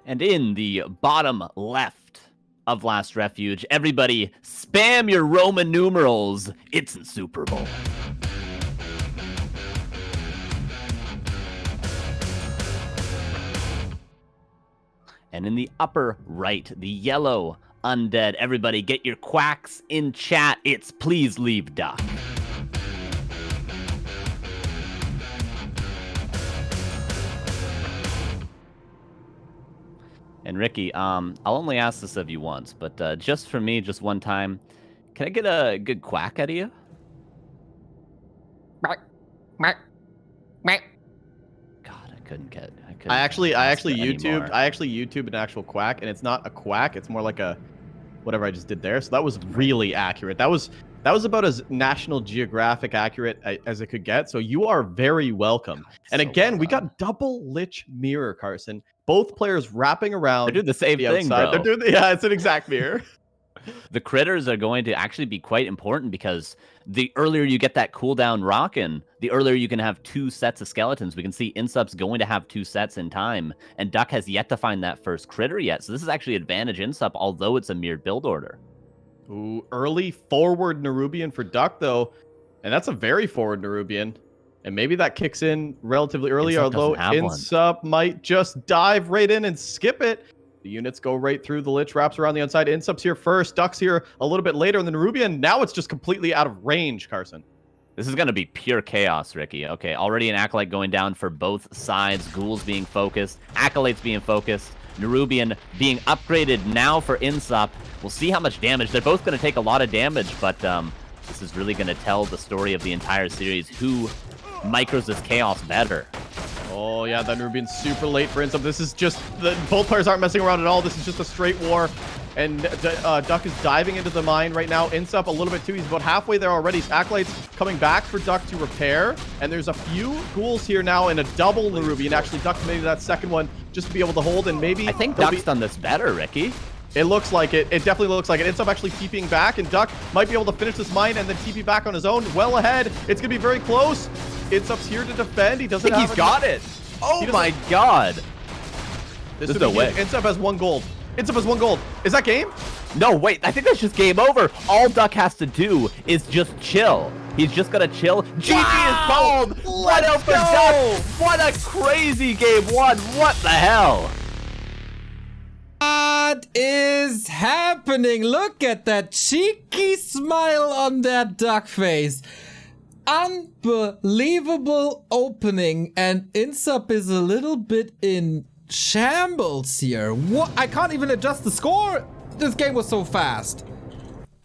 And in the bottom left of Last Refuge, everybody spam your Roman numerals. It's iNSUPERABLE. And in the upper right, the yellow undead, everybody get your quacks in chat. It's please leave Duck. And Ricky, I'll only ask this of you once, but just for me, just one time, can I get a good quack out of you? God, I couldn't get. I actually YouTube an actual quack, and it's not a quack. It's more like a whatever I just did there. So that was really accurate. That was about as National Geographic accurate as it could get. So you are very welcome. And so again, we got double Lich mirror, Carson. Both players wrapping around. They're doing the same thing, outside. bro. They're doing it's an exact mirror. The critters are going to actually be quite important because the earlier you get that cooldown rocking, the earlier you can have 2 sets of skeletons. We can see iNSUP's going to have 2 sets in time, and Duck has yet to find that first critter yet. So this is actually advantage iNSUP, although it's a mirrored build order. Ooh, early forward Nerubian for Duck, though. And that's a very forward Nerubian. And maybe that kicks in relatively early, although iNSUP might just dive right in and skip it. The units go right through. The Lich wraps around the outside. iNSUP's here first. Duck's here a little bit later. And then Nerubian, now it's just completely out of range, Carson. This is going to be pure chaos, Ricky. Okay, already an Acolyte going down for both sides. Ghouls being focused. Acolytes being focused. Nerubian being upgraded now for iNSUP. We'll see how much damage. They're both going to take a lot of damage, but this is really going to tell the story of the entire series. Who micros this chaos better? Oh, yeah, that Nerubian's super late for iNSUP. This is just... both players aren't messing around at all. This is just a straight war. And Duck is diving into the mine right now. iNSUP a little bit too. He's about halfway there already. Acolytes coming back for Duck to repair. And there's a few ghouls here now and a double Nerubian. Actually, Duck made that second one just to be able to hold. And maybe... I think Duck's done this better, Ricky. It looks like it. It definitely looks like it. iNSUP actually TPing back, and Duck might be able to finish this mine and then TP back on his own. Well ahead. It's going to be very close. iNSUP's here to defend. He doesn't have... He's got it. Oh my god. There's no way. iNSUP has 1 gold. iNSUP has 1 gold. Is that game? No, wait. I think that's just game over. All Duck has to do is just chill. He's just gonna chill. GG is called. What out for Duck. What a crazy game 1. What the hell? What is happening? Look at that cheeky smile on that Duck face. Unbelievable opening, and iNSUP is a little bit in shambles here. What? I can't even adjust the score. This game was so fast.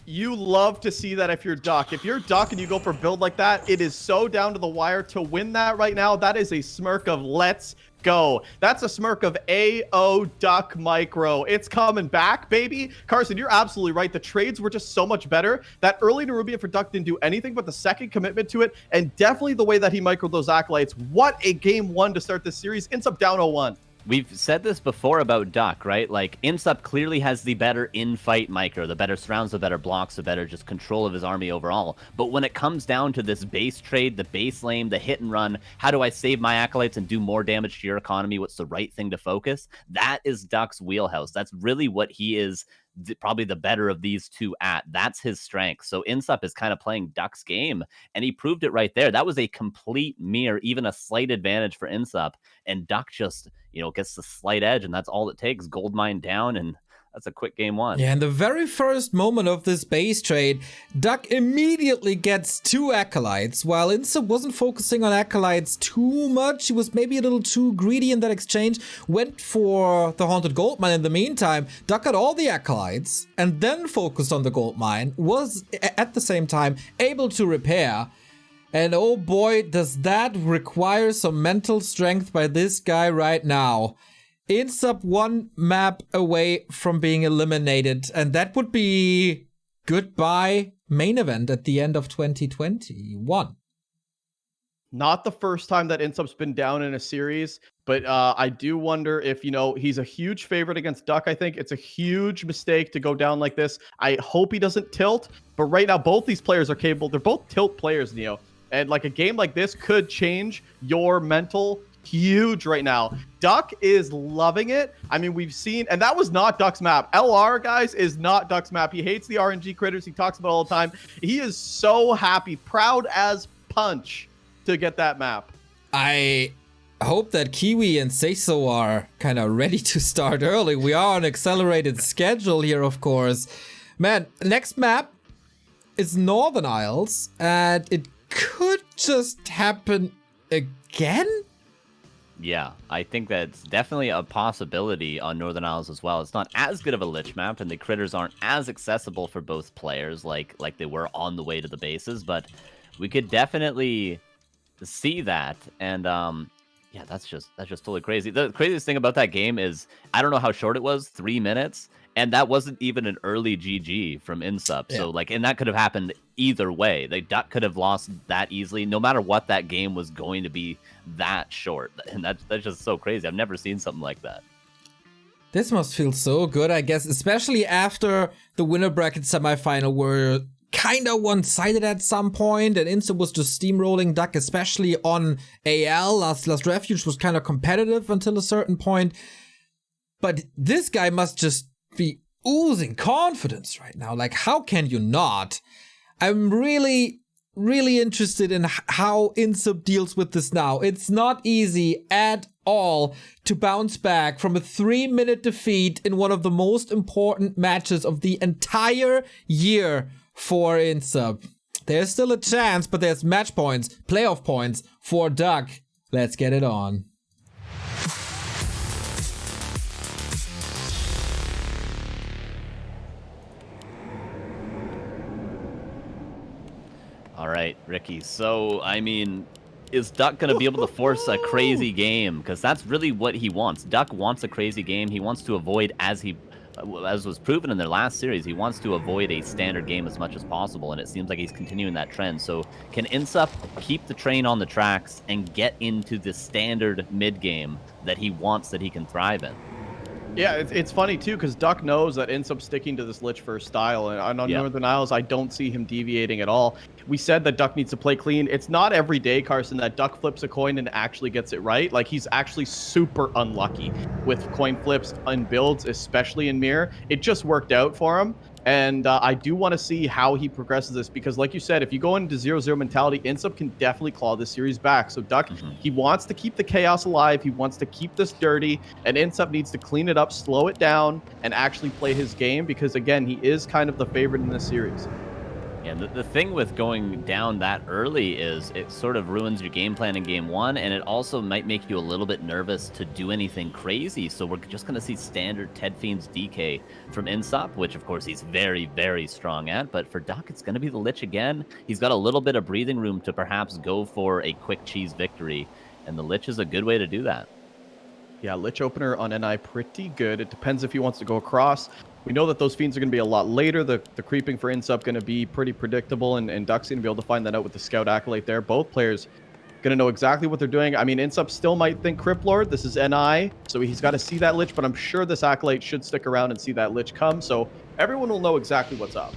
You love to see that if you're Duck. If you're Duck and you go for a build like that, it is so down to the wire to win that right now. That is a smirk of let's go. That's a smirk of AO Duck Micro. It's coming back, baby. Carson, you're absolutely right. The trades were just so much better. That early Nerubian for Duck didn't do anything but the second commitment to it, and definitely the way that he microed those Acolytes. What a game 1 to start this series. iNSUP down 0-1. We've said this before about Duck, right? Like, iNSUP clearly has the better in-fight micro, the better surrounds, the better blocks, the better just control of his army overall. But when it comes down to this base trade, the base lane, the hit and run, how do I save my Acolytes and do more damage to your economy? What's the right thing to focus? That is Duck's wheelhouse. That's really what he is probably the better of these two at. That's his strength. So iNSUP is kind of playing Duck's game, and he proved it right there. That was a complete mirror, even a slight advantage for iNSUP, and Duck just, gets the slight edge, and that's all it takes. Gold mine down, and that's a quick game 1. Yeah, in the very first moment of this base trade, Duck immediately gets 2 Acolytes, while iNSUP wasn't focusing on Acolytes too much. He was maybe a little too greedy in that exchange, went for the Haunted Gold Mine in the meantime. Duck got all the Acolytes, and then focused on the Gold Mine, was at the same time able to repair. And oh boy, does that require some mental strength by this guy right now. iNSUP 1 map away from being eliminated, and that would be goodbye main event at the end of 2021. Not the first time that iNSUP's been down in a series, but I do wonder if, he's a huge favorite against Duck. I think it's a huge mistake to go down like this. I hope he doesn't tilt, but right now both these players are capable. They're both tilt players, Neo. And like a game like this could change your mental huge right now. Duck is loving it. I mean, we've seen, and that was not Duck's map. LR, guys, is not Duck's map. He hates the RNG critters. He talks about it all the time. He is so happy, proud as punch to get that map. I hope that Kiwi and Seiso are kind of ready to start early. We are on accelerated schedule here, of course. Man, next map is Northern Isles, and it could just happen again? Yeah, I think that's definitely a possibility on Northern Isles as well. It's not as good of a Lich map, and the critters aren't as accessible for both players like they were on the way to the bases, but we could definitely see that. And yeah, that's just totally crazy. The craziest thing about that game is I don't know how short it was, 3 minutes, and that wasn't even an early GG from INSUP. Yeah. So like, and that could have happened either way. The Duck could have lost that easily, no matter what that game was going to be that short. And that's just so crazy. I've never seen something like that. This must feel so good, I guess, especially after the winner bracket semifinal were kind of one-sided at some point, and INSUP was just steamrolling Duck, especially on AL. Last Refuge was kind of competitive until a certain point. But this guy must just be oozing confidence right now. Like, how can you not? I'm really interested in how INSUP deals with this now. It's not easy at all to bounce back from a 3-minute defeat in one of the most important matches of the entire year for INSUP. There's still a chance, but there's match points, playoff points for Duck. Let's get it on. All right, Ricky. So, I mean, is Duck going to be able to force a crazy game? Because that's really what he wants. Duck wants a crazy game. He wants to avoid, as was proven in their last series, he wants to avoid a standard game as much as possible, and it seems like he's continuing that trend. So can INSUP keep the train on the tracks and get into the standard mid game that he wants, that he can thrive in? Yeah, it's funny too, because Duck knows that INSUP's sticking to this Lich first style, and on Northern Isles, I don't see him deviating at all. We said that Duck needs to play clean. It's not every day, Carson, that Duck flips a coin and actually gets it right. Like, he's actually super unlucky with coin flips and builds, especially in Mirror. It just worked out for him. And I do want to see how he progresses this, because like you said, if you go into 0-0 mentality, INSUP can definitely claw this series back. So Duck, he wants to keep the chaos alive. He wants to keep this dirty, and INSUP needs to clean it up, slow it down, and actually play his game, because again, he is kind of the favorite in this series. Yeah, the thing with going down that early is it sort of ruins your game plan in game one, and it also might make you a little bit nervous to do anything crazy. So we're just going to see standard Ted Fiend's DK from INSUP, which of course he's very, very strong at. But for Duck, it's going to be the Lich again. He's got a little bit of breathing room to perhaps go for a quick cheese victory, and the Lich is a good way to do that. Yeah, Lich opener on NI pretty good. It depends if he wants to go across. We know that those Fiends are going to be a lot later. The creeping for INSUP going to be pretty predictable, and Duck's going to be able to find that out with the Scout Acolyte there. Both players going to know exactly what they're doing. I mean, INSUP still might think Crypt Lord. This is NI, so he's got to see that Lich, but I'm sure this Acolyte should stick around and see that Lich come, so everyone will know exactly what's up.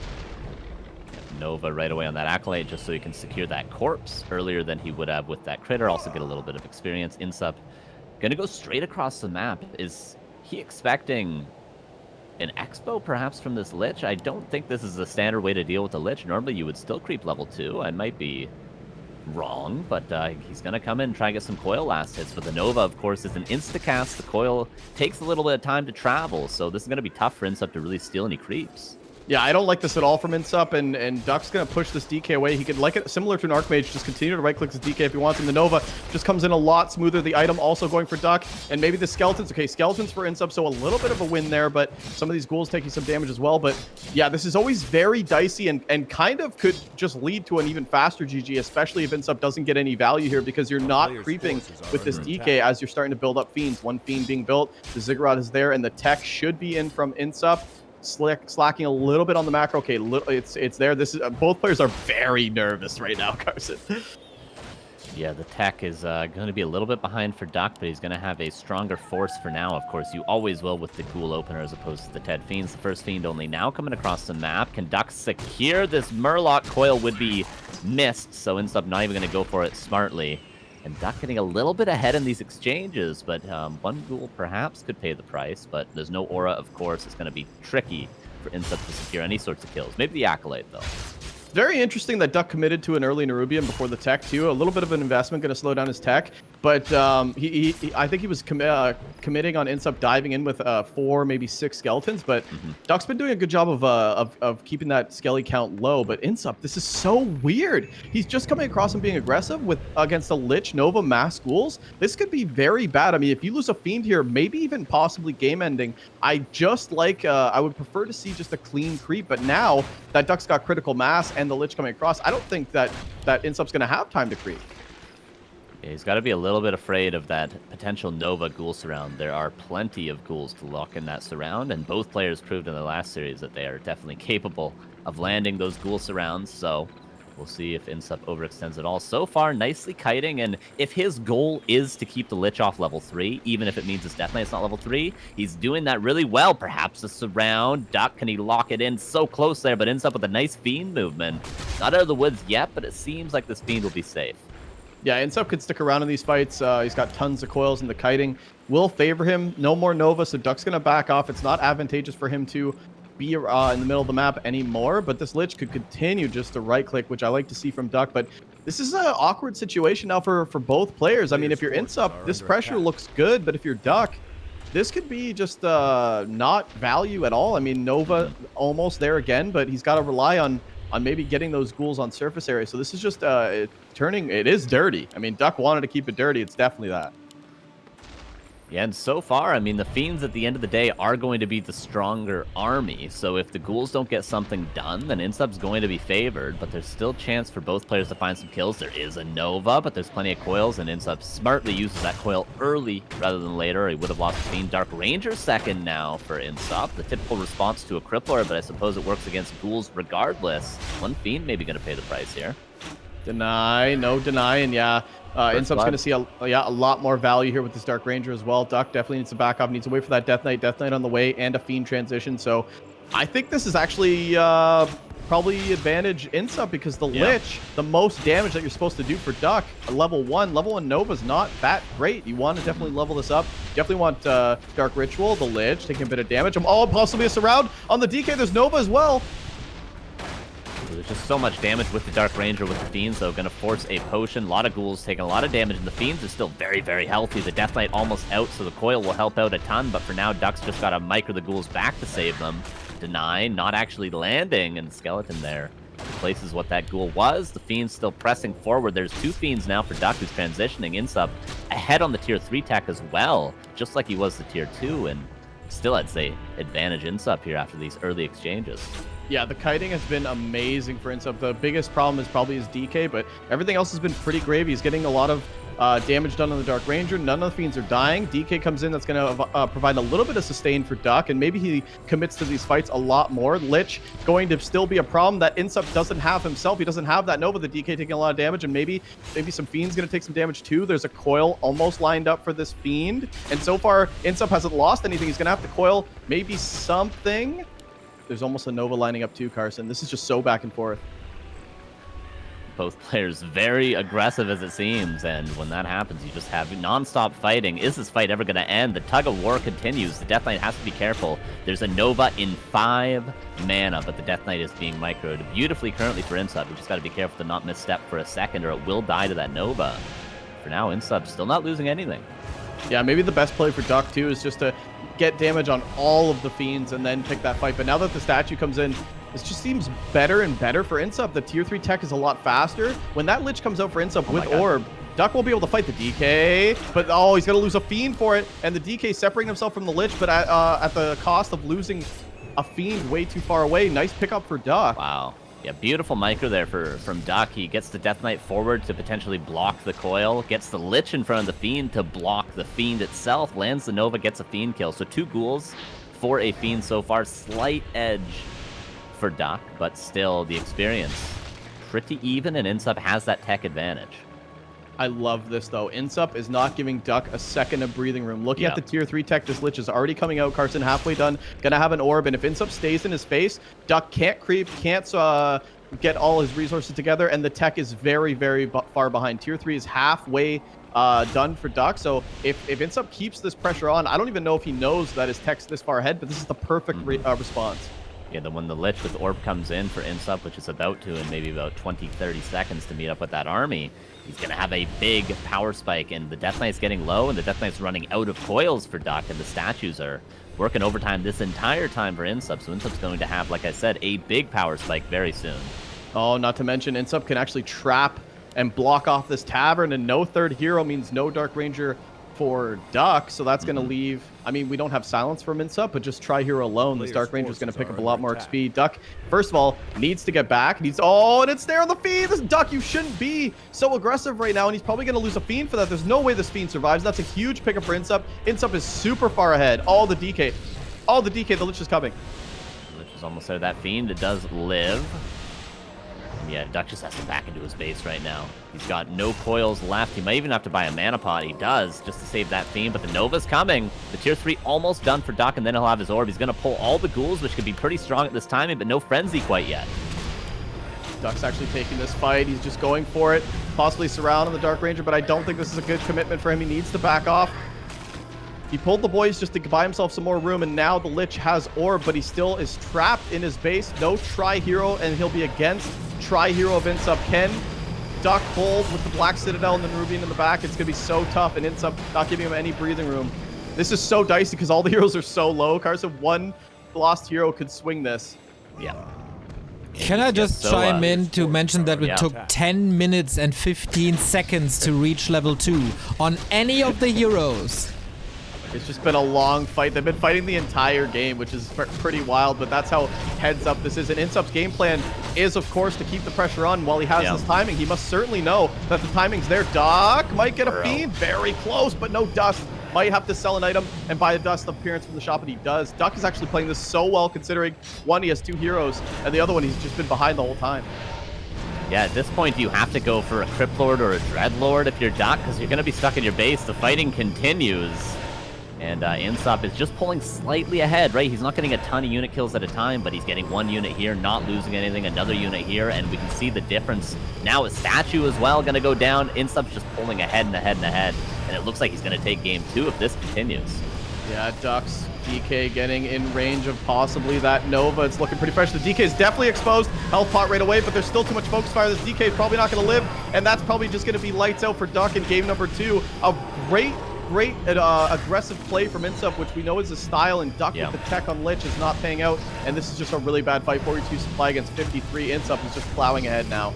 Nova right away on that Acolyte, just so he can secure that corpse earlier than he would have with that critter. Also get a little bit of experience. INSUP going to go straight across the map. Is he expecting an Expo perhaps from this Lich? I don't think this is a standard way to deal with the Lich. Normally you would still creep level 2. I might be wrong, but he's going to come in and try and get some coil last hits. But the Nova, of course, is an insta-cast. The coil takes a little bit of time to travel, so this is going to be tough for INSUP to really steal any creeps. Yeah, I don't like this at all from INSUP, and Duck's going to push this DK away. He could, like it similar to an Archmage, just continue to right-click his DK if he wants, and the Nova just comes in a lot smoother. The item also going for Duck, and maybe the Skeletons. Okay, Skeletons for INSUP, so a little bit of a win there, but some of these ghouls taking some damage as well. But yeah, this is always very dicey and kind of could just lead to an even faster GG, especially if INSUP doesn't get any value here, because you're not creeping with this DK as you're starting to build up Fiends. One Fiend being built, the Ziggurat is there, and the tech should be in from INSUP. Slacking a little bit on the macro. Okay, it's there. This is both players are very nervous right now, Carson. Yeah, the tech is going to be a little bit behind for Duck, but he's going to have a stronger force for now. Of course, you always will with the Ghoul Opener as opposed to the Ted Fiends. The first Fiend only now coming across the map. Can Duck secure this Murloc coil? Would be missed, so INSUP not even going to go for it smartly. And Duck getting a little bit ahead in these exchanges, but one ghoul perhaps could pay the price, but there's no aura, of course. It's going to be tricky for iNSUP to secure any sorts of kills. Maybe the Acolyte, though. Very interesting that Duck committed to an early Nerubian before the tech, too. A little bit of an investment, going to slow down his tech. But I think he was committing on iNSUP diving in with 4, maybe 6 skeletons. But Duck's been doing a good job of keeping that skelly count low. But iNSUP, this is so weird. He's just coming across and being aggressive against a Lich, Nova, Mass Ghouls. This could be very bad. I mean, if you lose a Fiend here, maybe even possibly game ending. I would prefer to see just a clean creep. But now that Duck's got critical mass and the Lich coming across, I don't think that iNSUP's going to have time to creep. Yeah, he's got to be a little bit afraid of that potential Nova ghoul surround. There are plenty of ghouls to lock in that surround, and both players proved in the last series that they are definitely capable of landing those ghoul surrounds, so we'll see if iNSUP overextends at all. So far, nicely kiting, and if his goal is to keep the Lich off level 3, even if it means his Death Knight's not level 3, he's doing that really well. Perhaps a surround. Duck, can he lock it in? So close there, but iNSUP with a nice Fiend movement. Not out of the woods yet, but it seems like this Fiend will be safe. Yeah, iNSUP could stick around in these fights. He's got tons of coils, and the kiting will favor him. No more Nova, so Duck's going to back off. It's not advantageous for him to be in the middle of the map anymore, but this Lich could continue just to right-click, which I like to see from Duck. But this is an awkward situation now for both players. I mean, if you're iNSUP, this pressure looks good, but if you're Duck, this could be just not value at all. I mean, Nova almost there again, but he's got to rely on maybe getting those ghouls on surface area. So this is just it is dirty. I mean, Duck wanted to keep it dirty. It's definitely that. Yeah, and so far, I mean, the Fiends at the end of the day are going to be the stronger army. So if the ghouls don't get something done, then iNSUP's going to be favored. But there's still chance for both players to find some kills. There is a Nova, but there's plenty of coils, and iNSUP smartly uses that coil early rather than later. He would have lost the Fiend. Dark Ranger second now for iNSUP. The typical response to a Crippler, but I suppose it works against ghouls regardless. One Fiend maybe going to pay the price here. Deny, no deny, and yeah, iNSUP's going to see a lot more value here with this Dark Ranger as well. Duck definitely needs to back off, needs to wait for that Death Knight on the way, and a Fiend transition. So I think this is actually probably advantage iNSUP because the Lich, the most damage that you're supposed to do for Duck, level 1 Nova's not that great. You want to definitely level this up. Definitely want Dark Ritual, the Lich, taking a bit of damage. Possibly a surround on the DK. There's Nova as well. There's just so much damage with the Dark Ranger with the Fiends, though. Going to force a potion. A lot of ghouls taking a lot of damage, and the Fiends are still very, very healthy. The Death Knight almost out, so the coil will help out a ton, but for now, Duck's just got to micro the ghouls back to save them. Deny, not actually landing, and the Skeleton there replaces what that ghoul was. The Fiend's still pressing forward. There's 2 Fiends now for Duck, who's transitioning. iNSUP ahead on the tier 3 tech as well, just like he was the tier 2, and still, I'd say, advantage iNSUP here after these early exchanges. Yeah, the kiting has been amazing for iNSUP. The biggest problem is probably his DK, but everything else has been pretty gravy. He's getting a lot of damage done on the Dark Ranger. None of the Fiends are dying. DK comes in. That's going to provide a little bit of sustain for Duck, and maybe he commits to these fights a lot more. Lich going to still be a problem that iNSUP doesn't have himself. He doesn't have that Nova. The DK taking a lot of damage, and maybe some Fiend's going to take some damage too. There's a coil almost lined up for this Fiend, and so far iNSUP hasn't lost anything. He's going to have to coil maybe something. There's almost a Nova lining up too, Carson. This is just so back and forth. Both players very aggressive as it seems, and when that happens, you just have non-stop fighting. Is this fight ever going to end? The tug of war continues. The Death Knight has to be careful. There's a Nova in 5 mana, but the Death Knight is being microed beautifully currently for iNSUP. You just got to be careful to not misstep for a second, or it will die to that Nova. For now, iNSUP still not losing anything. Yeah, maybe the best play for Duck too is just to get damage on all of the Fiends and then pick that fight. But now that the statue comes in, this just seems better and better for iNSUP. The tier 3 tech is a lot faster. When that Lich comes out for iNSUP with Orb, Duck won't be able to fight the DK, but he's going to lose a Fiend for it. And the DK separating himself from the Lich, but at the cost of losing a Fiend way too far away. Nice pickup for Duck. Wow. Yeah, beautiful micro there from Duck. He gets the Death Knight forward to potentially block the coil, gets the Lich in front of the Fiend to block the Fiend itself, lands the Nova, gets a Fiend kill. So 2 ghouls for a Fiend so far. Slight edge for Duck, but still the experience pretty even, and iNSUP has that tech advantage. I love this, though. iNSUP is not giving Duck a second of breathing room. Looking at the tier 3 tech, this Lich is already coming out. Carson halfway done. Gonna have an orb, and if iNSUP stays in his face, Duck can't creep, can't get all his resources together, and the tech is very, very far behind. Tier 3 is halfway done for Duck, so if INSUP keeps this pressure on, I don't even know if he knows that his tech's this far ahead, but this is the perfect response. Yeah, then when the Lich with Orb comes in for INSUP, which is about to in maybe about 20-30 seconds to meet up with that army, he's going to have a big power spike, and the Death Knight's getting low, and the Death Knight's running out of coils for Duck, and the statues are working overtime this entire time for INSUP, so INSUP's going to have, like I said, a big power spike very soon. Oh, not to mention, INSUP can actually trap and block off this tavern, and no third hero means no Dark Ranger for Duck, so that's going to leave... I mean, we don't have silence from INSUP, but just Tri-Hero alone, this Dark Ranger is going to pick up a lot more XP. Duck, first of all, needs to get back. Oh, and it's there on the Fiend! This Duck, you shouldn't be so aggressive right now, and he's probably going to lose a Fiend for that. There's no way this Fiend survives. That's a huge pickup for INSUP. INSUP is super far ahead. All the DK, the Lich is coming. The Lich is almost out of that Fiend. It does live. Yeah, Duck just has to back into his base right now. He's got no coils left. He might even have to buy a mana pot. He does, just to save that Fiend, but the Nova's coming. The Tier 3 almost done for Duck, and then he'll have his Orb. He's going to pull all the ghouls, which could be pretty strong at this timing, but no Frenzy quite yet. Duck's actually taking this fight. He's just going for it. Possibly surround on the Dark Ranger, but I don't think this is a good commitment for him. He needs to back off. He pulled the boys just to buy himself some more room, and now the Lich has Orb, but he still is trapped in his base. No Tri-Hero, and he'll be against Tri-Hero of INSUP. Can Duck hold with the Black Citadel and the Rubian in the back? It's going to be so tough, and INSUP not giving him any breathing room. This is so dicey because all the heroes are so low. Carson, one lost hero could swing this. Yeah. Can I just chime in to mention that it took 10 minutes and 15 seconds to reach level 2 on any of the heroes? It's just been a long fight. They've been fighting the entire game, which is pretty wild, but that's how heads up this is. And INSUP's game plan is, of course, to keep the pressure on while he has his timing. He must certainly know that the timing's there. Doc might get a Fiend. Very close, but no dust. Might have to sell an item and buy a dust appearance from the shop, and he does. Duck is actually playing this so well, considering one, he has 2 heroes, and the other one, he's just been behind the whole time. Yeah, at this point, you have to go for a Crypt Lord or a Dread Lord if you're Duck, because you're going to be stuck in your base. The fighting continues. And INSUP is just pulling slightly ahead, right? He's not getting a ton of unit kills at a time, but he's getting 1 unit here, not losing anything, another unit here, and we can see the difference. Now his statue as well going to go down. INSUP's just pulling ahead and ahead and ahead, and it looks like he's going to take game 2 if this continues. Yeah, Duck's DK getting in range of possibly that Nova. It's looking pretty fresh. The DK is definitely exposed. Health pot right away, but there's still too much focus fire. This DK is probably not going to live, and that's probably just going to be lights out for Duck in game number 2. A great aggressive play from INSUP, which we know is a style, and Duck with the tech on Lich is not paying out, and this is just a really bad fight. 42 supply against 53. INSUP is just plowing ahead now.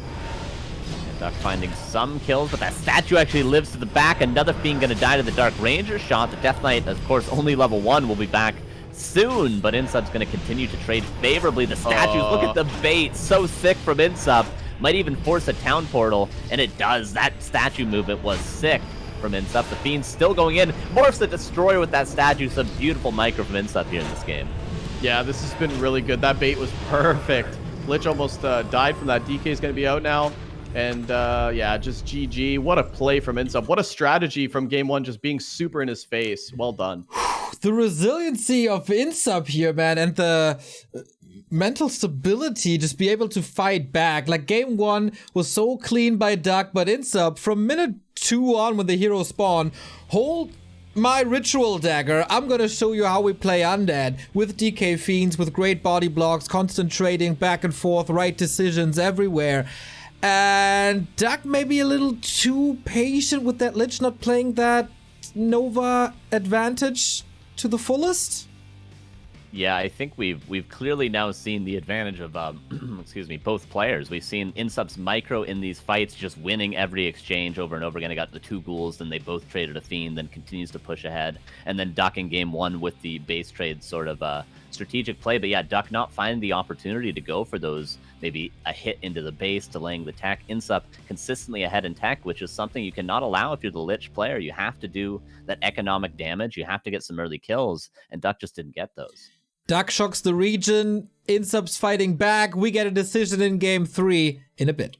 And Duck finding some kills, but that statue actually lives to the back. Another Fiend going to die to the Dark Ranger shot. The Death Knight, of course, only level 1, will be back soon, but INSUP's going to continue to trade favorably. The statues, look at the bait, so sick from INSUP. Might even force a town portal, and it does. That statue movement was sick from INSUP. The Fiend's still going in. Morphs the Destroyer with that statue. Some beautiful micro from INSUP here in this game. Yeah, this has been really good. That bait was perfect. Lich almost died from that. DK is going to be out now. And yeah, just GG. What a play from INSUP. What a strategy from game 1, just being super in his face. Well done. The resiliency of INSUP here, man, and the mental stability, just be able to fight back. Like game 1 was so clean by Duck, but INSUP from minute 2 on when the hero spawn, hold my ritual dagger. I'm gonna show you how we play undead with DK Fiends, with great body blocks, constant trading back and forth, right decisions everywhere. And Duck may be a little too patient with that Lich not playing that Nova advantage to the fullest. Yeah, I think we've clearly now seen the advantage of excuse me, both players. We've seen INSUP's micro in these fights just winning every exchange over and over again. They got the 2 ghouls, then they both traded a Fiend, then continues to push ahead. And then Duck in game 1 with the base trade sort of strategic play. But yeah, Duck not finding the opportunity to go for those, maybe a hit into the base, delaying the tech. INSUP consistently ahead in tech, which is something you cannot allow if you're the Lich player. You have to do that economic damage. You have to get some early kills, and Duck just didn't get those. Duck shocks the region. INSUP's fighting back. We get a decision in game 3 in a bit.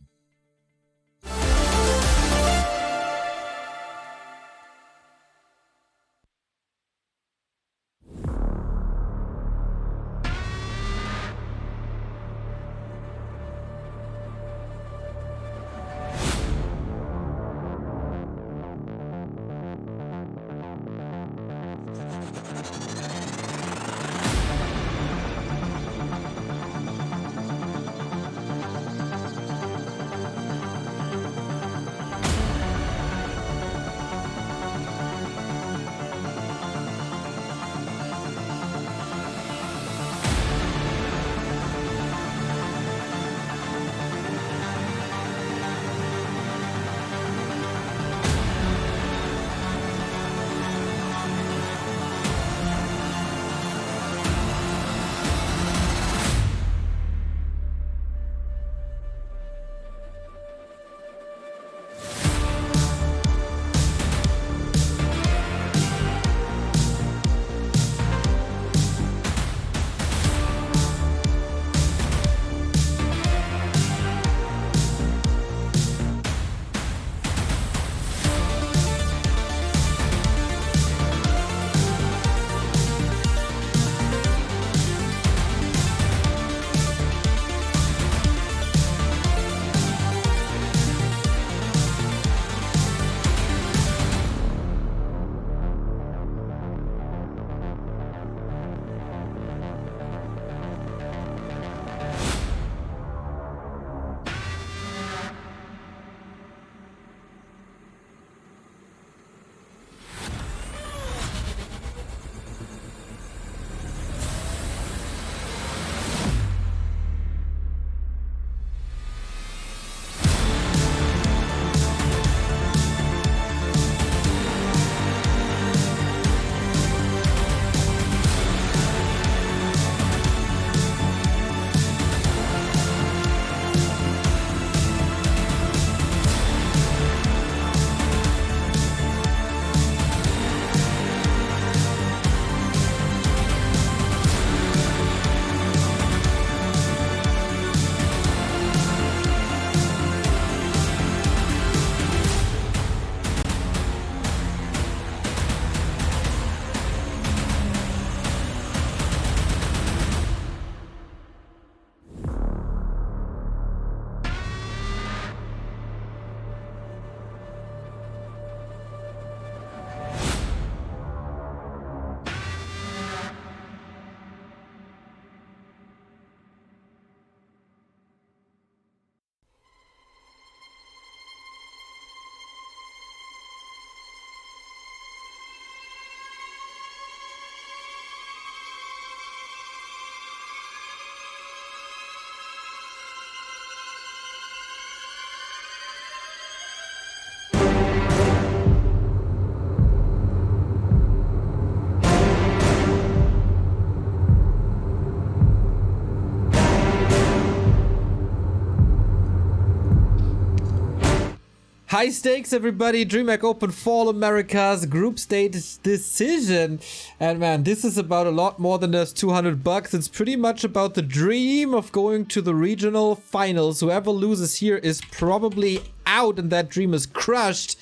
High stakes, everybody. DreamHack Open Fall America's group stage decision. And man, this is about a lot more than just $200. It's pretty much about the dream of going to the regional finals. Whoever loses here is probably out, and that dream is crushed.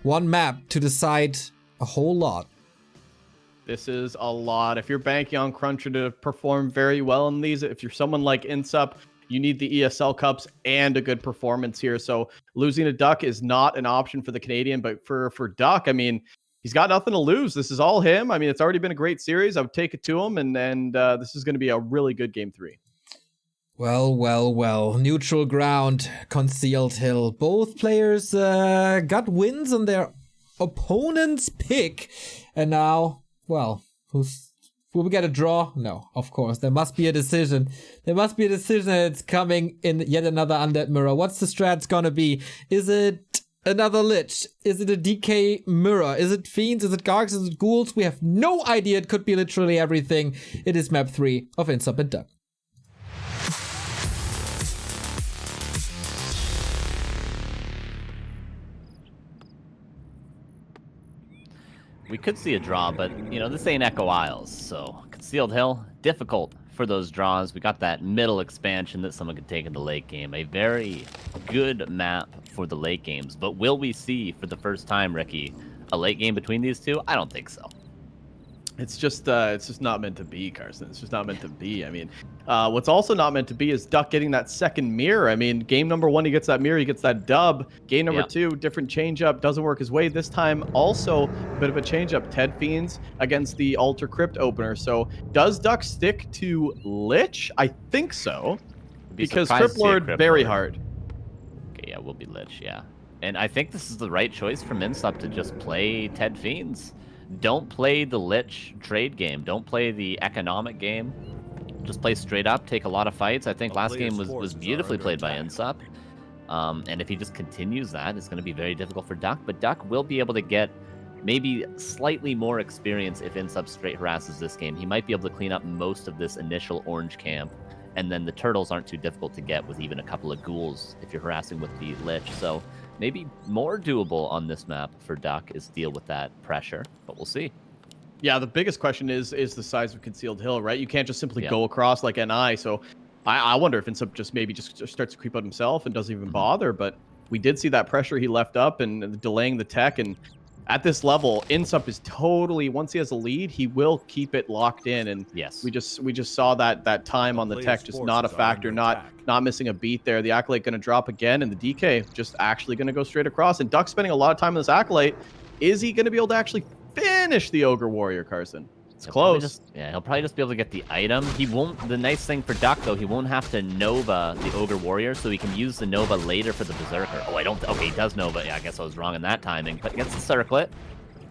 One map to decide a whole lot. This is a lot. If you're banking on Cruncher to perform very well in these, if you're someone like iNSUP, you need the ESL Cups and a good performance here. So losing to Duck is not an option for the Canadian, but for Duck, I mean, he's got nothing to lose. This is all him. I mean, it's already been a great series. I would take it to him, and this is going to be a really good game 3. Well, well, well. Neutral ground, Concealed Hill. Both players got wins on their opponent's pick. And now, well, will we get a draw? No, of course. There must be a decision. There must be a decision, and it's coming in yet another Undead Mirror. What's the strat's gonna be? Is it another Lich? Is it a DK Mirror? Is it Fiends? Is it Gargs? Is it Ghouls? We have no idea. It could be literally everything. It is map 3 of iNSUP and Duck. We could see a draw, but, you know, this ain't Echo Isles, so Concealed Hill, difficult for those draws. We got that middle expansion that someone could take in the late game. A very good map for the late games, but will we see for the first time, Ricky, a late game between these two? I don't think so. It's just not meant to be, Carson. It's just not meant to be. I mean, what's also not meant to be is Duck getting that second mirror. I mean, game number 1, he gets that mirror, he gets that dub. Game number 2, different changeup, doesn't work his way. This time, also a bit of a changeup. Ted Fiends against the Alter Crypt opener. So, does Duck stick to Lich? I think so, because Crypt Lord very hard. Okay, yeah, we'll be Lich, yeah. And I think this is the right choice from iNSUP to just play Ted Fiends. Don't play the Lich trade game. Don't play the economic game. Just play straight up, take a lot of fights. I think last game was beautifully played by iNSUP. And if he just continues that, it's going to be very difficult for Duck. But Duck will be able to get maybe slightly more experience if iNSUP straight harasses this game. He might be able to clean up most of this initial orange camp. And then the turtles aren't too difficult to get with even a couple of ghouls if you're harassing with the Lich. So maybe more doable on this map for Duck is deal with that pressure, but we'll see. Yeah, the biggest question is the size of Concealed Hill, right? You can't just simply go across like NI. So I wonder if iNSUP just starts to creep out himself and doesn't even bother. But we did see that pressure he left up and delaying the tech. And at this level, iNSUP is totally, once he has a lead, he will keep it locked in. And yes, we just saw that time on the tech just not a factor, not missing a beat there. The Acolyte going to drop again, and the DK just actually going to go straight across. And Duck's spending a lot of time on this Acolyte. Is he going to be able to actually finish the Ogre Warrior, Carson? It's close. He'll probably just be able to get the item. He won't. The nice thing for Duck, though, he won't have to Nova the Ogre Warrior, so he can use the Nova later for the Berserker. Oh, I don't. Okay, he does Nova. Yeah, I guess I was wrong in that timing. But gets the Circlet.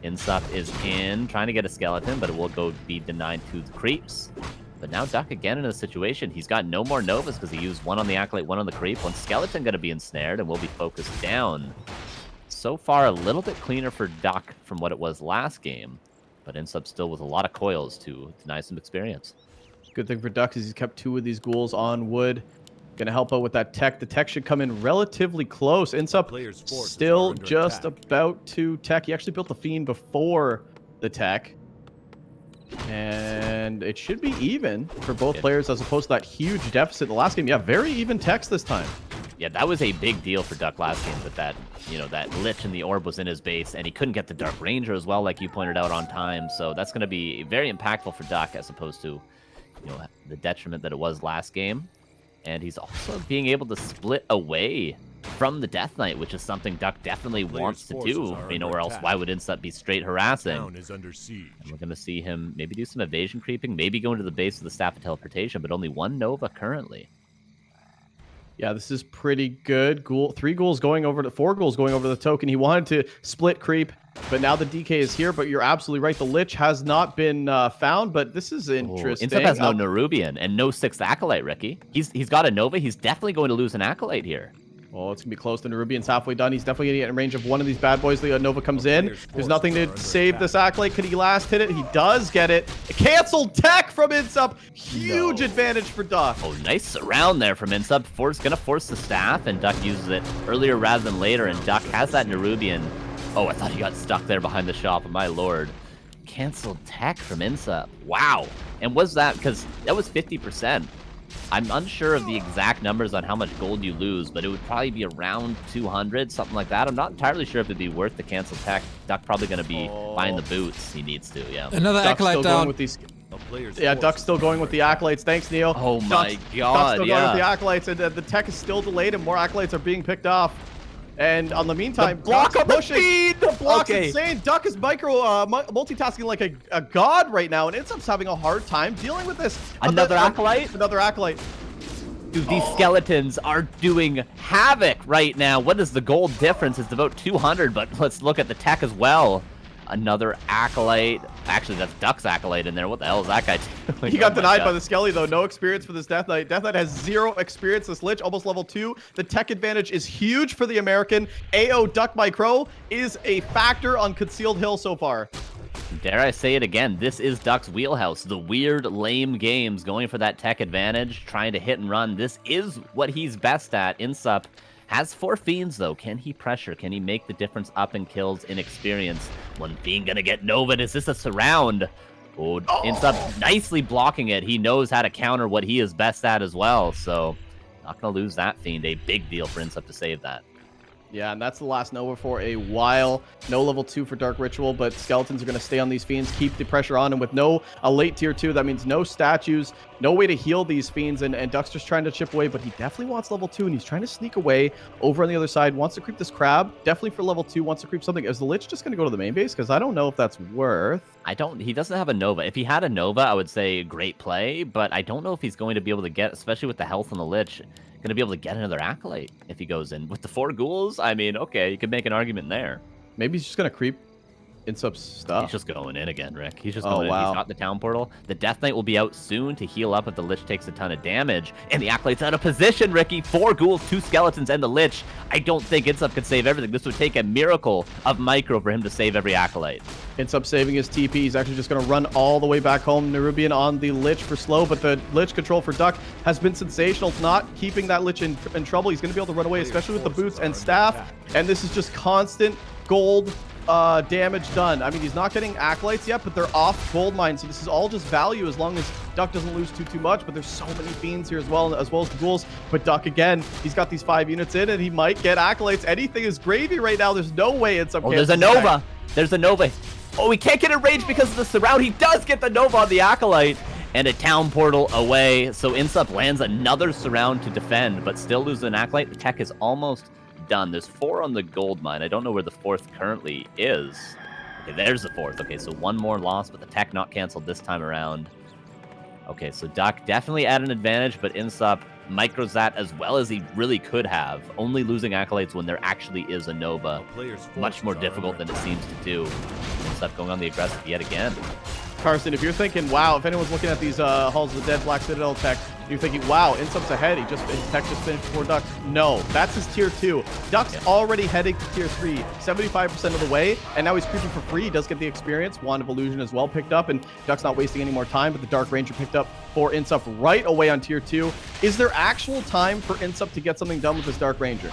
iNSUP is in, trying to get a skeleton, but it will go be denied to the creeps. But now Duck again in a situation. He's got no more Novas because he used one on the Acolyte, one on the creep. One skeleton going to be ensnared and will be focused down. So far, a little bit cleaner for Duck from what it was last game. But iNSUP still with a lot of coils to deny some experience. Good thing for Duck is he's kept 2 of these ghouls on wood. Gonna help out with that tech. The tech should come in relatively close. iNSUP still just about to tech. He actually built the Fiend before the tech. And it should be even for both players as opposed to that huge deficit in the last game. Yeah, very even techs this time. Yeah, that was a big deal for Duck last game, but that Lich and the Orb was in his base, and he couldn't get the Dark Ranger as well, like you pointed out, on time. So that's going to be very impactful for Duck as opposed to, the detriment that it was last game. And he's also being able to split away from the Death Knight, which is something Duck definitely wants to do. Or else why would iNSUP be straight harassing? And we're going to see him maybe do some evasion creeping, maybe go into the base of the Staff of Teleportation, but only 1 Nova currently. Yeah, this is pretty good. 4 ghouls going over the token. He wanted to split creep, but now the DK is here. But you're absolutely right. The Lich has not been found, but this is interesting. iNSUP has no Nerubian and no 6th Acolyte, Ricky. He's got a Nova. He's definitely going to lose an Acolyte here. Oh, it's going to be close. The Nerubian's halfway done. He's definitely going to get in range of one of these bad boys. The Nova comes in. There's nothing to save this Acolyte. Could he last hit it? He does get it. Canceled tech from iNSUP. Huge advantage for Duck. Oh, nice surround there from iNSUP. Gonna force the staff, and Duck uses it earlier rather than later, and Duck has that Nerubian. Oh, I thought he got stuck there behind the shop, my lord. Canceled tech from iNSUP. Wow. And was that, because that was 50%. I'm unsure of the exact numbers on how much gold you lose, but it would probably be around 200, something like that. I'm not entirely sure if it'd be worth the cancel tech. Duck probably going to be buying the boots. He needs to, yeah. Another Duck's Acolyte down. With these... Yeah, Duck's still going with the Acolytes. Thanks, Neil. Oh my Duck's god, still going with the Acolytes, and the tech is still delayed, and more Acolytes are being picked off. And on the meantime, the block Duck's on the pushing. feed! The block's insane. Duck is multitasking like a god right now, and iNSUP's having a hard time dealing with this. Another Acolyte? Another Acolyte. Dude, these skeletons are doing havoc right now. What is the gold difference? It's about 200, but let's look at the tech as well. Another Acolyte. Actually, that's Duck's Acolyte in there. What the hell is that guy doing? He got denied by the Skelly, though. No experience for this Death Knight. Death Knight has 0 experience. This Lich, almost level 2. The tech advantage is huge for the American. AO Duck Micro is a factor on Concealed Hill so far. Dare I say it again, this is Duck's wheelhouse. The weird, lame games, going for that tech advantage, trying to hit and run. This is what he's best at. iNSUP has 4 Fiends, though. Can he pressure? Can he make the difference up in kills in experience? One Fiend gonna get Nova'd. Is this a surround? Oh, iNSUP nicely blocking it. He knows how to counter what he is best at as well, so not gonna lose that Fiend. A big deal for iNSUP to save that. Yeah, and that's the last Nova for a while. No level 2 for Dark Ritual, but Skeletons are going to stay on these Fiends, keep the pressure on, and with a late tier 2, that means no statues, no way to heal these Fiends, and Duck's just trying to chip away, but he definitely wants level 2, and he's trying to sneak away over on the other side, wants to creep this Crab, definitely for level 2, wants to creep something. Is the Lich just going to go to the main base? Because I don't know if that's worth. He doesn't have a Nova. If he had a Nova, I would say great play, but I don't know if he's going to be able to get, especially with the health on the Lich, going to be able to get another Acolyte if he goes in. With the 4 ghouls, I mean, okay, you could make an argument there. Maybe he's just going to creep iNSUP's stuff. He's just going in again, Rick. He's just going in. He's got the town portal. The Death Knight will be out soon to heal up if the Lich takes a ton of damage. And the Acolyte's out of position, Ricky. 4 ghouls, 2 skeletons, and the Lich. I don't think iNSUP could save everything. This would take a miracle of micro for him to save every Acolyte. iNSUP saving his TP. He's actually just going to run all the way back home. Nerubian on the Lich for slow, but the Lich control for Duck has been sensational. Not keeping that Lich in trouble. He's going to be able to run away, especially with the boots and staff. And this is just constant gold damage done. I mean, he's not getting Acolytes yet, but they're off gold mine, so this is all just value as long as Duck doesn't lose too much. But there's so many Fiends here as well as the ghouls. But Duck, again, he's got these 5 units in, and he might get Acolytes. Anything is gravy right now. There's no way iNSUP. Oh, there's a Nova. There's a Nova. Oh, he can't get in range because of the surround. He does get the Nova on the Acolyte. And a town portal away. So iNSUP lands another surround to defend, but still loses an Acolyte. The tech is almost done. There's 4 on the gold mine. I don't know where the 4th currently is. Okay, there's the 4th. Okay, so 1 more loss, but the tech not canceled this time around. Okay, so Duck definitely at an advantage, but iNSUP micros that as well as he really could have. Only losing Acolytes when there actually is a Nova. Much more difficult than it seems to do. iNSUP going on the aggressive yet again. Carson, if you're thinking, wow, if anyone's looking at these Halls of the Dead Black Citadel tech, you're thinking, wow, iNSUP's ahead. His tech just finished before Duck. No, that's his tier 2. Duck's already heading to tier 3, 75% of the way, and now he's creeping for free. He does get the experience. Wand of Illusion as well picked up, and Duck's not wasting any more time, but the Dark Ranger picked up for iNSUP right away on tier 2. Is there actual time for iNSUP to get something done with this Dark Ranger?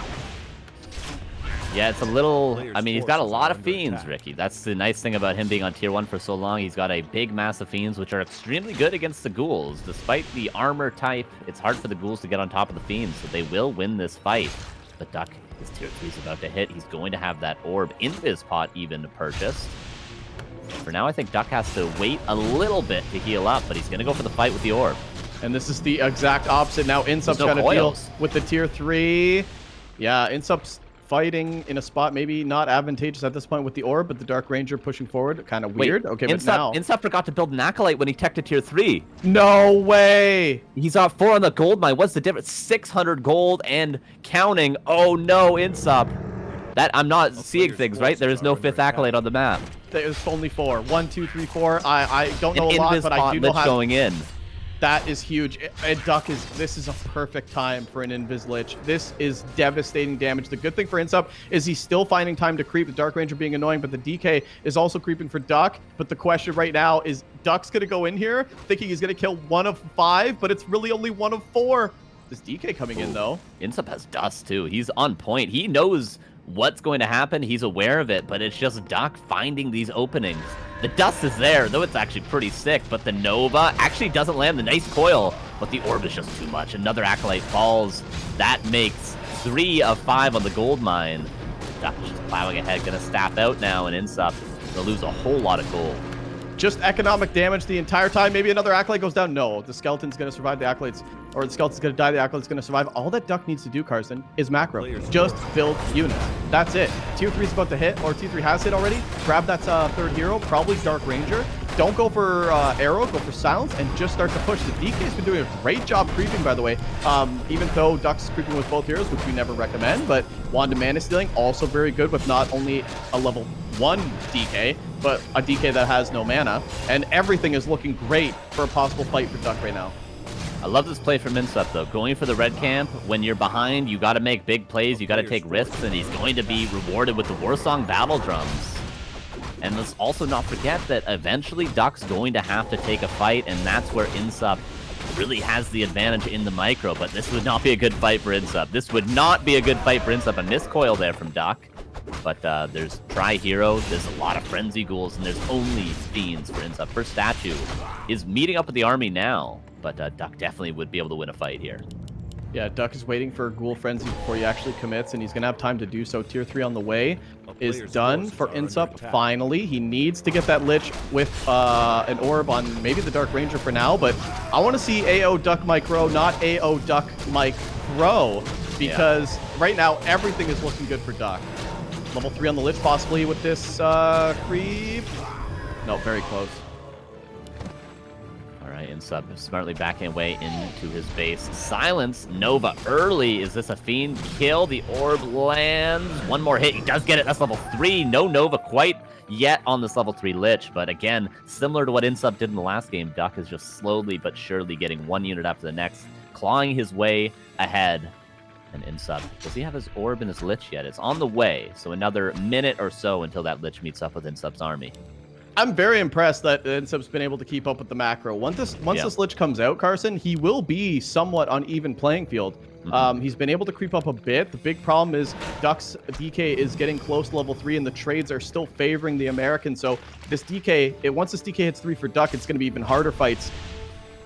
Yeah, it's a little... I mean, he's got a lot of Fiends, Ricky. That's the nice thing about him being on tier 1 for so long. He's got a big mass of Fiends, which are extremely good against the ghouls. Despite the armor type, it's hard for the ghouls to get on top of the Fiends, so they will win this fight. But Duck, his tier 3 is about to hit. He's going to have that orb in his pot even to purchase. For now, I think Duck has to wait a little bit to heal up, but he's going to go for the fight with the orb. And this is the exact opposite. Now iNSUP's trying to deal with the tier 3. Yeah, iNSUP's fighting in a spot maybe not advantageous at this point with the orb, but the Dark Ranger pushing forward, kind of weird. Wait, okay, but now iNSUP forgot to build an Acolyte when he teched to tier 3. No way! He's got 4 on the gold mine. What's the difference? 600 gold and counting. Oh no, iNSUP. That I'm not seeing things right. There is no 5th Acolyte on the map. There's only 4. 1, 2, 3, 4. I don't know a lot, but I do know how going in. That is huge. And Duck this is a perfect time for an Invis Lich. This is devastating damage. The good thing for INSUP is he's still finding time to creep. The Dark Ranger being annoying, but the DK is also creeping for Duck. But the question right now is Duck's going to go in here thinking he's going to kill 1 of 5, but it's really only 1 of 4. This DK coming in, though. INSUP has dust, too. He's on point. He knows what's going to happen. He's aware of it, but it's just Duck finding these openings. The dust is there, though it's actually pretty sick, but the Nova actually doesn't land the nice coil, but the orb is just too much. Another Acolyte falls. That makes 3 of 5 on the gold mine. Duck is just plowing ahead, gonna staff out now, and INSUP will lose a whole lot of gold. Just economic damage the entire time. Maybe another Acolyte goes down. No, the Skeleton's going to survive the Acolytes, or the Skeleton's going to die, the Acolyte's going to survive. All that Duck needs to do, Carson, is macro. Just build units. That's it. Tier 3 is about to hit, or Tier 3 has hit already. Grab that third hero, probably Dark Ranger. Don't go for Arrow, go for Silence, and just start to push. The DK's been doing a great job creeping, by the way. Even though Duck's creeping with both heroes, which we never recommend, but Wand of Mana Stealing, also very good with not only a level 1 DK, but a DK that has no mana. And everything is looking great for a possible fight for Duck right now. I love this play from INSUP, though. Going for the red camp, when you're behind, you got to make big plays, you got to take risks, and he's going to be rewarded with the Warsong Battle Drums. And let's also not forget that eventually Duck's going to have to take a fight, and that's where INSUP really has the advantage in the micro, but this would not be a good fight for INSUP. This would not be a good fight for INSUP. A miscoil there from Duck. But there's Tri-Hero, there's a lot of Frenzy Ghouls, and there's only Fiends for INSUP. First statue is meeting up with the army now, but Duck definitely would be able to win a fight here. Yeah, Duck is waiting for Ghoul Frenzy before he actually commits, and he's going to have time to do so. Tier 3 on the way is done for INSUP, finally. He needs to get that Lich with an orb on maybe the Dark Ranger for now, but I want to see AO Duck Micro, not AO Duck Micro, because right now everything is looking good for Duck. Level 3 on the Lich possibly with this creep. No, very close. All right, INSUP smartly backing away into his base. Silence Nova early. Is this a Fiend kill? The orb lands. One more hit. He does get it. That's level 3. No Nova quite yet on this level 3 Lich. But again, similar to what INSUP did in the last game, Duck is just slowly but surely getting one unit after the next, clawing his way ahead. And INSUP, does he have his orb and his Lich yet? It's on the way, so another minute or so until that Lich meets up with INSUP's army. I'm very impressed that INSUP's been able to keep up with the macro. Once this Lich comes out, Carson, he will be somewhat on even playing field. He's been able to creep up a bit. The big problem is Duck's DK is getting close to level 3, and the trades are still favoring the American. So this DK, once this DK hits 3 for Duck, it's going to be even harder fights.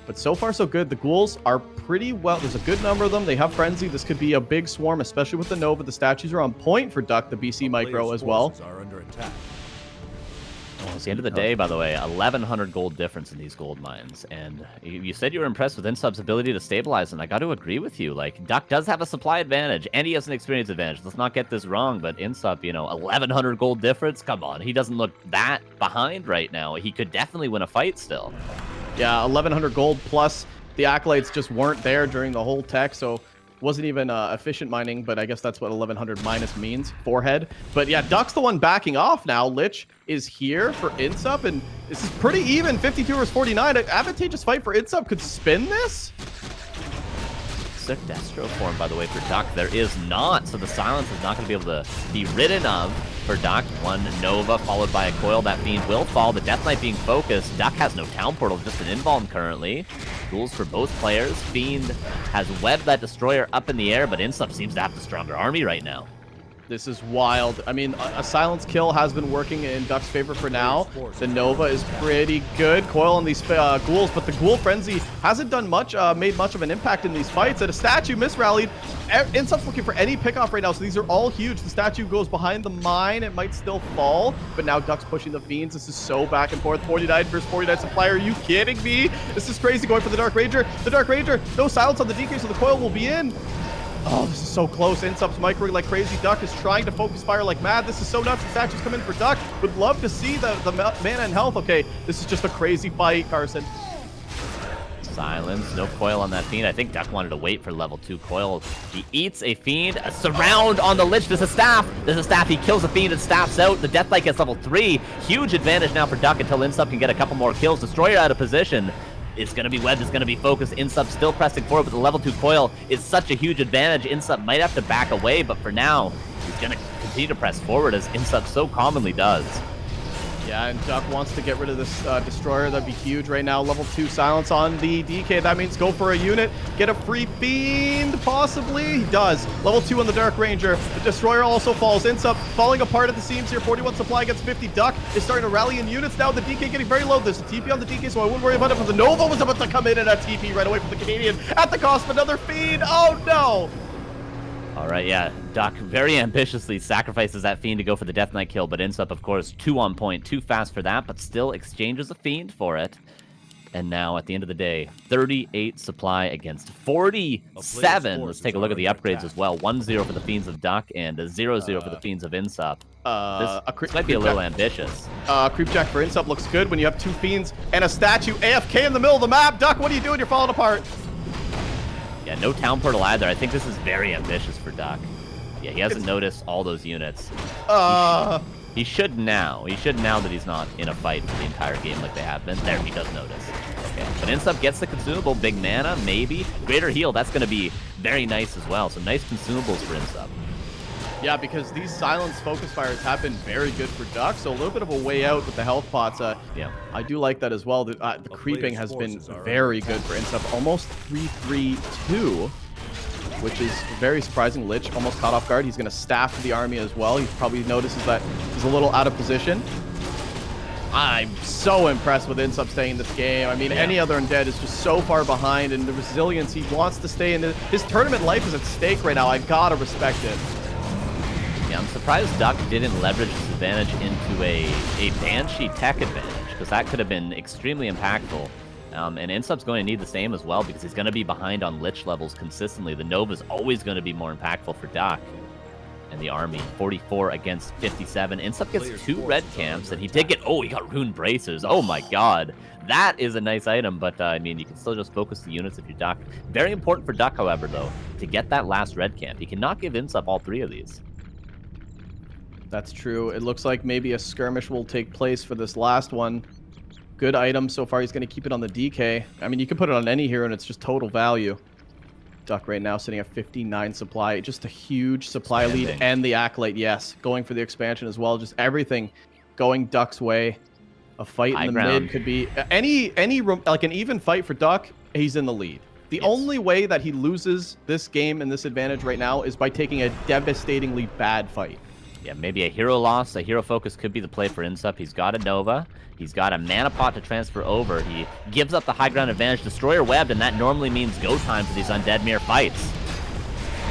But so far, so good. The ghouls are pretty well. There's a good number of them. They have Frenzy. This could be a big swarm, especially with the Nova. The statues are on point for Duck, the BC Micro as well. Are under attack. Well, it's the end of the day, by the way. 1,100 gold difference in these gold mines. And you said you were impressed with INSUP's ability to stabilize, and I got to agree with you. Like, Duck does have a supply advantage, and he has an experience advantage. Let's not get this wrong, but INSUP, 1,100 gold difference? Come on, he doesn't look that behind right now. He could definitely win a fight still. Yeah, 1,100 gold plus the Acolytes just weren't there during the whole tech, so wasn't even efficient mining, but I guess that's what 1,100 minus means, forehead. But yeah, Duck's the one backing off now. Lich is here for INSUP, and this is pretty even, 52 versus 49. An advantageous fight for INSUP. Could spin this? Sick Destro form, by the way, for Duck. There is not, so the Silence is not going to be able to be ridden of for Duck. One Nova followed by a coil. That Fiend will fall. The Death Knight being focused. Duck has no Town Portal, just an Invuln currently. Ghouls for both players. Fiend has webbed that Destroyer up in the air, but INSUP seems to have the stronger army right now. This is wild. I mean, a Silence kill has been working in Duck's favor for now. The Nova is pretty good. Coil on these ghouls, but the Ghoul Frenzy hasn't done much, made much of an impact in these fights. And a statue misrallied. INSUP's looking for any pickoff right now, so these are all huge. The statue goes behind the mine. It might still fall, but now Duck's pushing the Fiends. This is so back and forth. 49 versus 49 Supplier. Are you kidding me? This is crazy going for the Dark Ranger. The Dark Ranger, no Silence on the DK, so the coil will be in. Oh, this is so close. INSUP's microing like crazy. Duck is trying to focus fire like mad. This is so nuts. The statues come in for Duck. Would love to see the mana and health. Okay, this is just a crazy fight, Carson. Silence, no coil on that Fiend. I think Duck wanted to wait for level 2 coil. He eats a Fiend. A surround on the Lich. There's a staff. There's a staff. He kills the Fiend and staffs out. The Death Knight gets level 3. Huge advantage now for Duck until INSUP can get a couple more kills. Destroyer out of position. It's going to be webbed, it's going to be focused. INSUP still pressing forward, but the level 2 coil is such a huge advantage. INSUP might have to back away, but for now, he's going to continue to press forward as INSUP so commonly does. Yeah, and Duck wants to get rid of this Destroyer. That'd be huge right now. Level 2 silence on the DK. That means go for a unit. Get a free Fiend, possibly. He does. Level 2 on the Dark Ranger. The Destroyer also falls. INSUP falling apart at the seams here. 41 supply against 50. Duck is starting to rally in units now. The DK getting very low. There's a TP on the DK, so I wouldn't worry about it. But the Nova was about to come in and a TP right away from the Canadian at the cost of another Fiend. Oh, no. All right, yeah. Duck very ambitiously sacrifices that Fiend to go for the Death Knight kill, but INSUP, of course, 2 on point, too fast for that, but still exchanges a Fiend for it. And now, at the end of the day, 38 supply against 47. Let's take a look at the upgrades as well. 1-0 for the Fiends of Duck and a 0-0 for the Fiends of INSUP. This might be a little ambitious. Creepjack for INSUP looks good when you have 2 Fiends and a statue AFK in the middle of the map. Duck, what are you doing? You're falling apart. Yeah, no town portal either. I think this is very ambitious for Duck. Yeah, he hasn't noticed all those units. He should now. He should now that he's not in a fight for the entire game like they have been. There, he does notice. Okay, but INSUP gets the consumable. Big mana, maybe. Greater heal, that's going to be very nice as well. So nice consumables for INSUP. Yeah, because these silence focus fires have been very good for Duck, so a little bit of a way out with the health pots. Yeah, I do like that as well. The creeping has been very good for INSUP. Almost 3-3-2, which is very surprising. Lich almost caught off guard. He's going to staff the army as well. He probably notices that he's a little out of position. I'm so impressed with INSUP staying in this game. I mean, any other Undead is just so far behind, and the resilience he wants to stay in. His tournament life is at stake right now. I gotta respect it. Yeah, I'm surprised Duck didn't leverage his advantage into a Banshee tech advantage, because that could have been extremely impactful. And INSUP's going to need the same as well, because he's going to be behind on Lich levels consistently. The Nova's always going to be more impactful for Duck. And the army, 44 against 57. INSUP gets 2 red camps, and he did get... Oh, he got Rune Bracers. Oh my god. That is a nice item, but I mean, you can still just focus the units if you're Duck. Very important for Duck, however, though, to get that last red camp. He cannot give INSUP all 3 of these. That's true. It looks like maybe a skirmish will take place for this last one. Good item so far. He's going to keep it on the DK. I mean, you can put it on any hero, and it's just total value. Duck right now sitting at 59 supply. Just a huge supply lead. And the Acolyte, yes. Going for the expansion as well. Just everything going Duck's way. A fight in the mid could be... like an even fight for Duck, he's in the lead. The only way that he loses this game and this advantage right now is by taking a devastatingly bad fight. Yeah, maybe a hero loss, a hero focus could be the play for INSUP. He's got a Nova. He's got a mana pot to transfer over. He gives up the high ground advantage. Destroyer webbed, and that normally means go time for these Undead Mirror fights.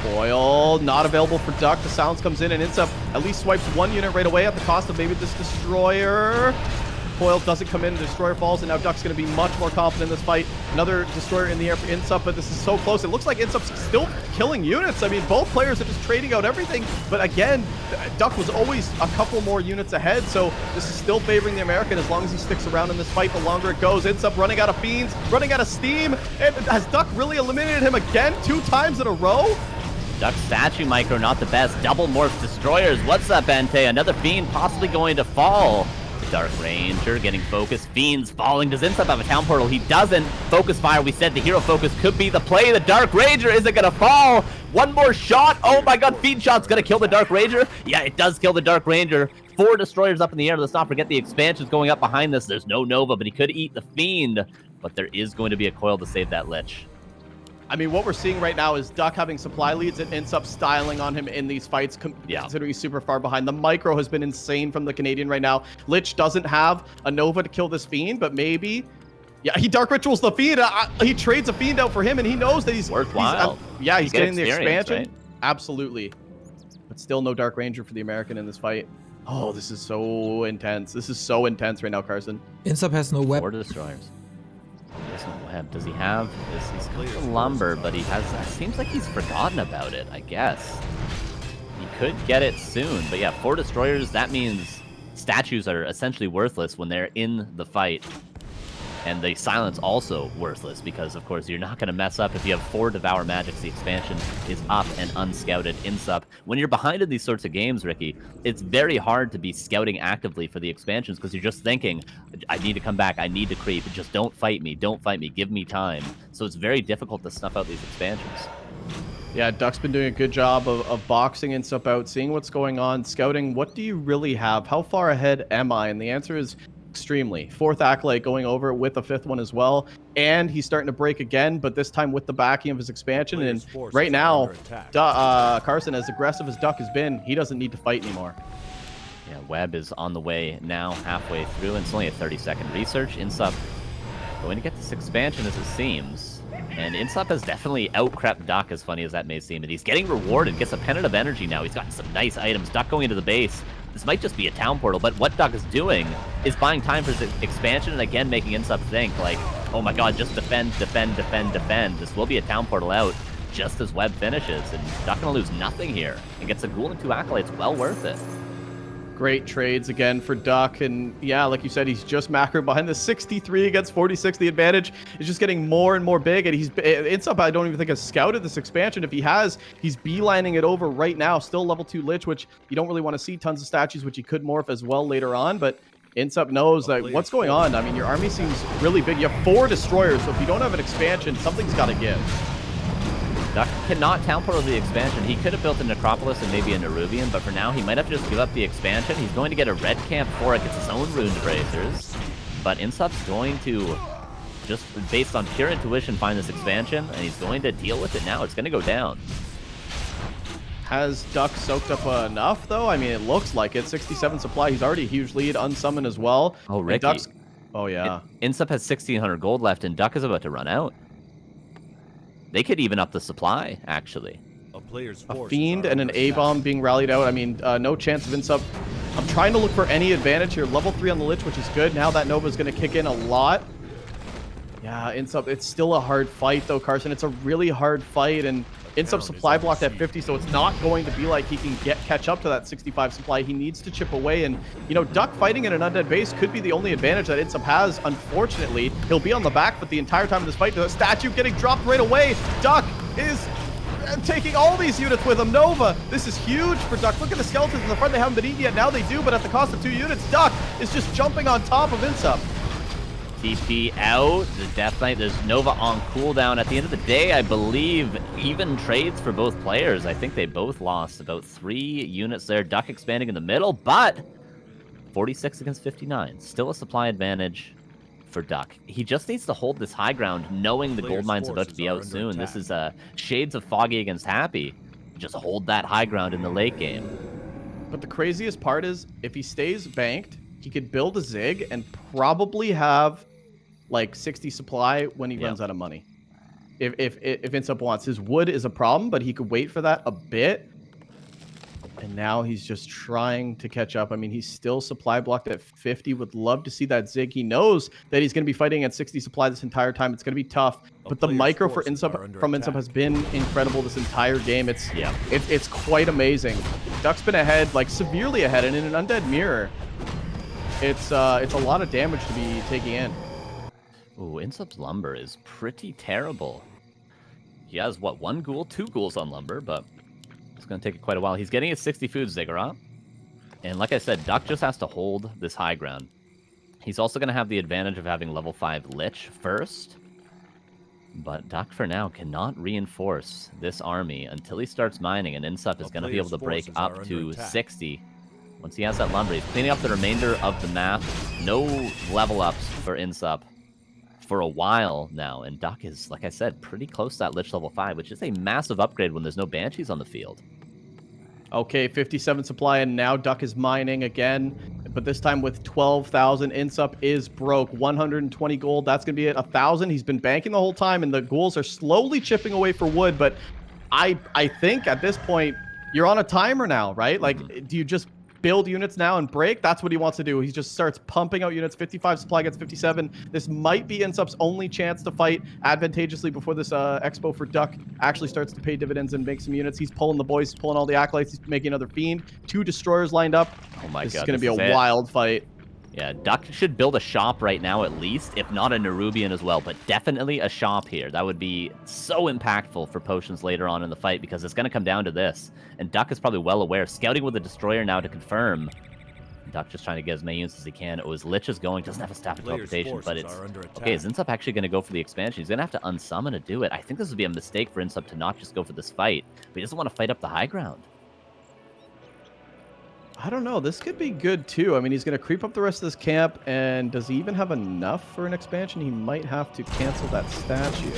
Foil not available for Duck. The silence comes in, and INSUP at least swipes 1 unit right away at the cost of maybe this Destroyer. Foil doesn't come in, the Destroyer falls, and now Duck's going to be much more confident in this fight. Another Destroyer in the air for INSUP, but this is so close. It looks like INSUP's still killing units. I mean, both players are just trading out everything. But again, Duck was always a couple more units ahead, so this is still favoring the American as long as he sticks around in this fight. The longer it goes, INSUP running out of Fiends, running out of steam. And has Duck really eliminated him again 2 times in a row? Duck statue micro, not the best. Double morph Destroyers. What's up, Bente? Another Fiend possibly going to fall. Dark Ranger getting focused. Fiends falling. Does INSUP have a town portal? He doesn't. Focus fire. We said the hero focus could be the play. The Dark Ranger isn't going to fall. 1 more shot. Oh my god. Fiend shot's going to kill the Dark Ranger. Yeah, it does kill the Dark Ranger. 4 Destroyers up in the air. Let's not forget the expansion's going up behind this. There's no Nova, but he could eat the Fiend. But there is going to be a coil to save that Lich. I mean, what we're seeing right now is Duck having supply leads and INSUP styling on him in these fights, considering he's super far behind. The micro has been insane from the Canadian right now. Lich doesn't have a Nova to kill this Fiend, but maybe... Yeah, he Dark Rituals the Fiend. He trades a Fiend out for him, and he knows that he's... worthwhile. He's getting the expansion. Right? Absolutely. But still no Dark Ranger for the American in this fight. Oh, this is so intense. This is so intense right now, Carson. INSUP has no weapon. 4 Destroyers. He has no web. Does he have? He's got the lumber, but he has. It seems like he's forgotten about it. I guess he could get it soon, but yeah, 4 Destroyers. That means statues are essentially worthless when they're in the fight. And the silence also worthless because, of course, you're not going to mess up if you have 4 Devour Magics. The expansion is up and unscouted. INSUP. When you're behind in these sorts of games, Ricky, it's very hard to be scouting actively for the expansions because you're just thinking, I need to come back. I need to creep. Just don't fight me. Don't fight me. Give me time. So it's very difficult to snuff out these expansions. Yeah, Duck's been doing a good job of boxing INSUP out, seeing what's going on, scouting. What do you really have? How far ahead am I? And the answer is extremely. 4th Acolyte going over with a 5th one as well. And he's starting to break again, but this time with the backing of his expansion. And right now, Carson, as aggressive as Duck has been, he doesn't need to fight anymore. Yeah, Webb is on the way now, halfway through, and it's only a 30-second research. INSUP going to get this expansion as it seems. And INSUP has definitely outcrept Duck, as funny as that may seem. And he's getting rewarded, gets a pennant of energy now. He's got some nice items. Duck going into the base. This might just be a town portal, but what Duck is doing is buying time for his expansion and again making INSUP think, like, oh my god, just defend, defend, defend, defend. This will be a town portal out just as Webb finishes, and Duck gonna lose nothing here. And gets a ghoul and 2 acolytes, well worth it. Great trades again for Duck, and yeah, like you said, he's just macroing behind the 63 against 46. The advantage is just getting more and more big, and INSUP, I don't even think has scouted this expansion. If he has, he's beelining it over right now. Still level 2 Lich, which you don't really want to see. Tons of statues, which he could morph as well later on, but INSUP knows that what's going on. I mean, your army seems really big. You have 4 destroyers, so if you don't have an expansion, something's got to give. Duck cannot town portal the expansion. He could have built a Necropolis and maybe a Nerubian, but for now he might have to just give up the expansion. He's going to get a red camp for it, gets his own Ruined Bracers, but INSUP's going to, just based on pure intuition, find this expansion, and he's going to deal with it now. It's going to go down. Has Duck soaked up enough, though? I mean, it looks like it. 67 supply. He's already a huge lead. Unsummon as well. Oh, Ricky. Oh, yeah. INSUP has 1,600 gold left, and Duck is about to run out. They could even up the supply, actually. A Fiend and an A-Bomb being rallied out. I mean, no chance of INSUP. I'm trying to look for any advantage here. Level 3 on the Lich, which is good. Now that Nova's going to kick in a lot. Yeah, INSUP, it's still a hard fight, though, Carson. It's a really hard fight, and INSUP supply blocked at 50, so it's not going to be like he can catch up to that 65 supply. He needs to chip away, and, you know, Duck fighting in an undead base could be the only advantage that INSUP has. Unfortunately, he'll be on the back, but the entire time of this fight, the statue getting dropped right away. Duck is taking all these units with him. Nova, this is huge for Duck. Look at the skeletons in the front. They haven't been eaten yet. Now they do, but at the cost of 2 units. Duck is just jumping on top of INSUP. TP out, the Death Knight, there's Nova on cooldown. At the end of the day, I believe even trades for both players. I think they both lost about 3 units there. Duck expanding in the middle, but 46 against 59. Still a supply advantage for Duck. He just needs to hold this high ground, knowing the gold mine's about to be out soon. This is shades of Foggy against Happy. Just hold that high ground in the late game. But the craziest part is, if he stays banked, he could build a Zig and probably have like 60 supply when he runs out of money. If INSUP wants. His wood is a problem, but he could wait for that a bit. And now he's just trying to catch up. I mean, he's still supply blocked at 50. Would love to see that Zig. He knows that he's going to be fighting at 60 supply this entire time. It's going to be tough. But the micro for INSUP has been incredible this entire game. It's quite amazing. Duck's been ahead, like severely ahead, and in an undead mirror, it's a lot of damage to be taking in. Ooh, INSUP's lumber is pretty terrible. He has, what, 1 ghoul? 2 ghouls on lumber, but it's going to take quite a while. He's getting his 60 food ziggurat. And like I said, Duck just has to hold this high ground. He's also going to have the advantage of having level 5 Lich first. But Duck, for now, cannot reinforce this army until he starts mining, and INSUP is going to be able to break up to 60. Once he has that lumber, he's cleaning up the remainder of the map. No level ups for INSUP for a while now, and Duck is, like I said, pretty close to that Lich level 5, which is a massive upgrade when there's no Banshees on the field. Okay, 57 supply, and now Duck is mining again, but this time with 12,000. INSUP is broke. 120 gold, that's going to be it. 1,000, he's been banking the whole time, and the ghouls are slowly chipping away for wood, but I think at this point, you're on a timer now, right? Like, do you just build units now and break? That's what he wants to do. He just starts pumping out units. 55 supply gets 57. This might be INSUP's only chance to fight advantageously before this expo for Duck actually starts to pay dividends and make some units. He's pulling the boys, he's pulling all the acolytes, he's making another Fiend. 2 destroyers lined up. Oh my god, this is going to be a wild fight. Yeah, Duck should build a shop right now at least, if not a Nerubian as well, but definitely a shop here. That would be so impactful for potions later on in the fight because it's going to come down to this. And Duck is probably well aware. Scouting with the Destroyer now to confirm. Duck just trying to get as many units as he can. Oh, his Lich is going. Doesn't have a Staff of Teleportation, but it's... Okay, is INSUP actually going to go for the expansion? He's going to have to unsummon to do it. I think this would be a mistake for INSUP to not just go for this fight. But he doesn't want to fight up the high ground. I don't know. This could be good, too. I mean, he's going to creep up the rest of this camp, and does he even have enough for an expansion? He might have to cancel that statue.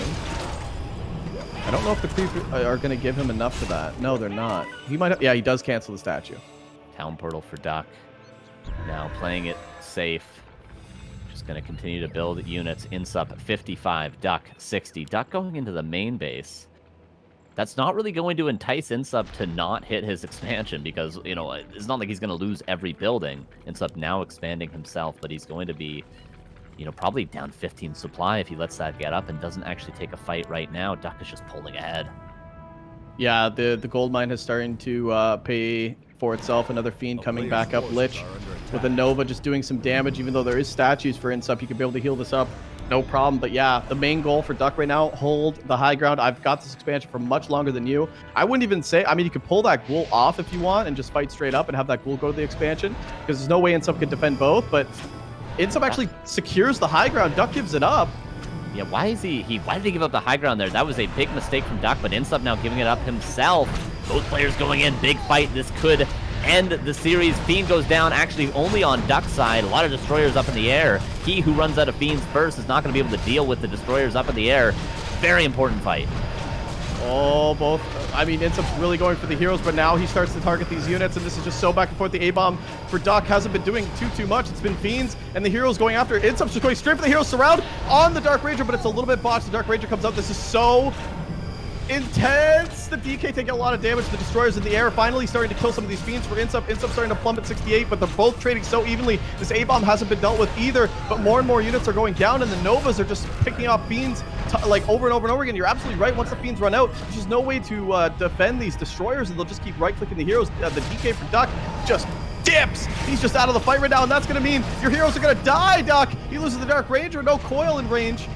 I don't know if the creep are going to give him enough for that. No, they're not. He might have... Yeah, he does cancel the statue. Town Portal for Duck. Now playing it safe. Just going to continue to build units. INSUP 55, Duck 60. Duck going into the main base. That's not really going to entice INSUP to not hit his expansion because, you know, it's not like he's going to lose every building. INSUP now expanding himself, but he's going to be, you know, probably down 15 supply if he lets that get up and doesn't actually take a fight right now. Duck is just pulling ahead. Yeah, the gold mine is starting to pay for itself. Another Fiend coming back up. Lich with a Nova just doing some damage, even though there is statues for INSUP. You could be able to heal this up. No problem. But yeah, the main goal for Duck right now, hold the high ground. I've got this expansion for much longer than you. I wouldn't even say, I mean, you could pull that ghoul off if you want and just fight straight up and have that ghoul go to the expansion because there's no way INSUP can defend both. But INSUP actually secures the high ground. Duck gives it up. Yeah, why did he give up the high ground there? That was a big mistake from Duck, but INSUP now giving it up himself. Both players going in, big fight. This could end the series. Fiend goes down actually only on Duck's side. A lot of Destroyers up in the air. He who runs out of Fiends first is not going to be able to deal with the Destroyers up in the air. Very important fight. Oh, both. I mean, INSUP's really going for the heroes, but now he starts to target these units, and this is just so back and forth. The A-bomb for Duck hasn't been doing too much. It's been Fiends, and the heroes going after it. INSUP's just going straight for the hero surround on the Dark Ranger, but it's a little bit botched. The Dark Ranger comes out. This is so intense. The DK taking a lot of damage. The Destroyers in the air finally starting to kill some of these Fiends for INSUP. INSUP starting to plummet 68, but they're both trading so evenly. This A-bomb hasn't been dealt with either, but more and more units are going down, and the Novas are just picking off Fiends like over and over and over again. You're absolutely right. Once the Fiends run out, there's just no way to defend these Destroyers, and they'll just keep right-clicking the heroes. The DK for Duck just dips. He's just out of the fight right now, and that's going to mean your heroes are going to die, Duck. He loses the Dark Ranger. No coil in range.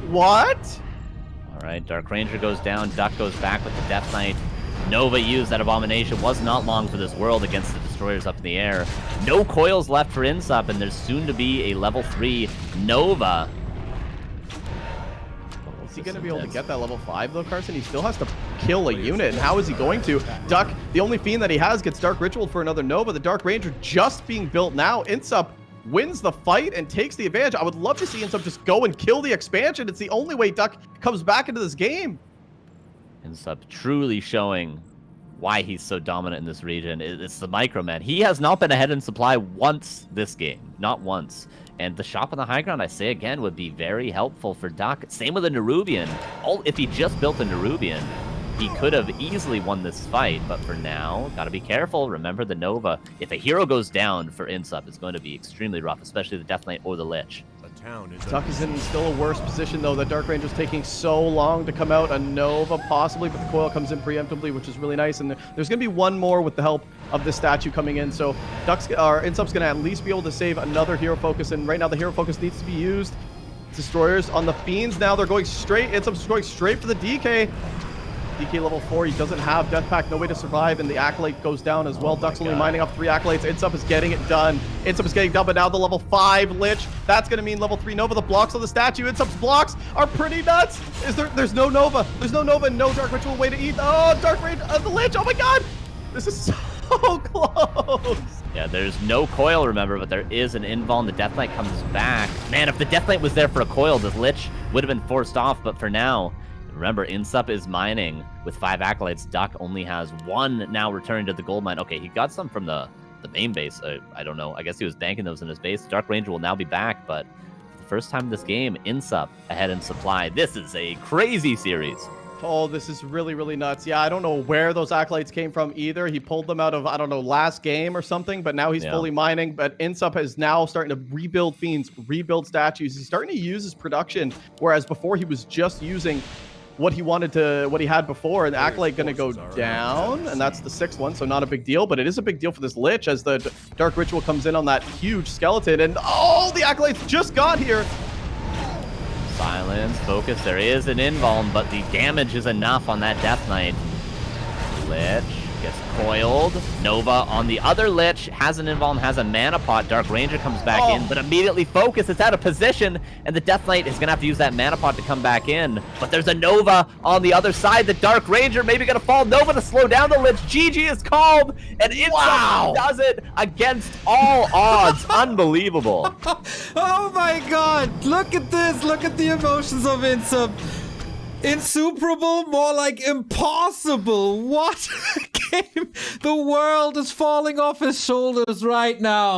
What? All right, Dark Ranger goes down. Duck goes back with the Death Knight. Nova used that Abomination. Was not long for this world against the Destroyers up in the air. No coils left for INSUP, and there's soon to be a level 3 Nova. Is he going to be able to get that level 5 though, Carson? He still has to kill a unit, and how is he going to? Duck, the only Fiend that he has, gets Dark Ritual for another Nova. The Dark Ranger just being built now. INSUP wins the fight and takes the advantage. I would love to see INSUP just go and kill the expansion. It's the only way Duck comes back into this game. INSUP truly showing why he's so dominant in this region. It's the Microman. He has not been ahead in supply once this game. Not once. And the shop on the high ground, I say again, would be very helpful for Duck. Same with a Nerubian. If he just built a Nerubian, he could have easily won this fight. But for now, got to be careful. Remember the Nova. If a hero goes down for INSUP, it's going to be extremely rough, especially the Death Knight or the Lich. Duck is in still a worse position, though. The Dark Ranger's taking so long to come out. A Nova, possibly, but the coil comes in preemptively, which is really nice. And there's going to be one more with the help of this statue coming in. So INSUP's going to at least be able to save another hero focus. And right now, the hero focus needs to be used. Destroyers on the Fiends now. They're going straight. INSUP's going straight for the DK. DK level 4, he doesn't have Death Pack, no way to survive, and the Acolyte goes down as well. Duck's only mining up 3 Acolytes. INSUP is getting it done. INSUP is getting done, but now the level 5 Lich. That's going to mean level 3 Nova. The blocks on the statue. INSUP's blocks are pretty nuts. There's no Nova. There's no Nova and no Dark Ritual way to eat. Oh, Dark Raid, the Lich. Oh my god. This is so close. Yeah, there's no coil, remember, but there is an invuln. The Death Knight comes back. Man, if the Death Knight was there for a coil, the Lich would have been forced off, but for now, remember, INSUP is mining with 5 Acolytes. Duck only has 1 now returning to the gold mine. Okay, he got some from the main base. I don't know. I guess he was banking those in his base. Dark Ranger will now be back, but for the first time in this game, INSUP ahead in supply. This is a crazy series. Oh, this is really, really nuts. Yeah, I don't know where those Acolytes came from either. He pulled them out of, I don't know, last game or something, but now he's fully mining. But INSUP is now starting to rebuild Fiends, rebuild statues. He's starting to use his production, whereas before he was just using what he had before, and Acolyte gonna go down, and that's the 6th one, so not a big deal, but it is a big deal for this Lich as the Dark Ritual comes in on that huge skeleton, and oh, the Acolytes just got here. Silence, focus, there is an invuln, but the damage is enough on that Death Knight. Lich gets coiled. Nova on the other Lich has an invuln, has a mana pot. Dark Ranger comes back in, but immediately focus. It's out of position, and the Death Knight is gonna have to use that mana pot to come back in. But there's a Nova on the other side. The Dark Ranger maybe gonna fall. Nova to slow down the Lich. GG is called, and it does it against all odds. Unbelievable. Oh my god! Look at this! Look at the emotions of Insup. Insuperable, more like impossible. What a game! The world is falling off his shoulders right now.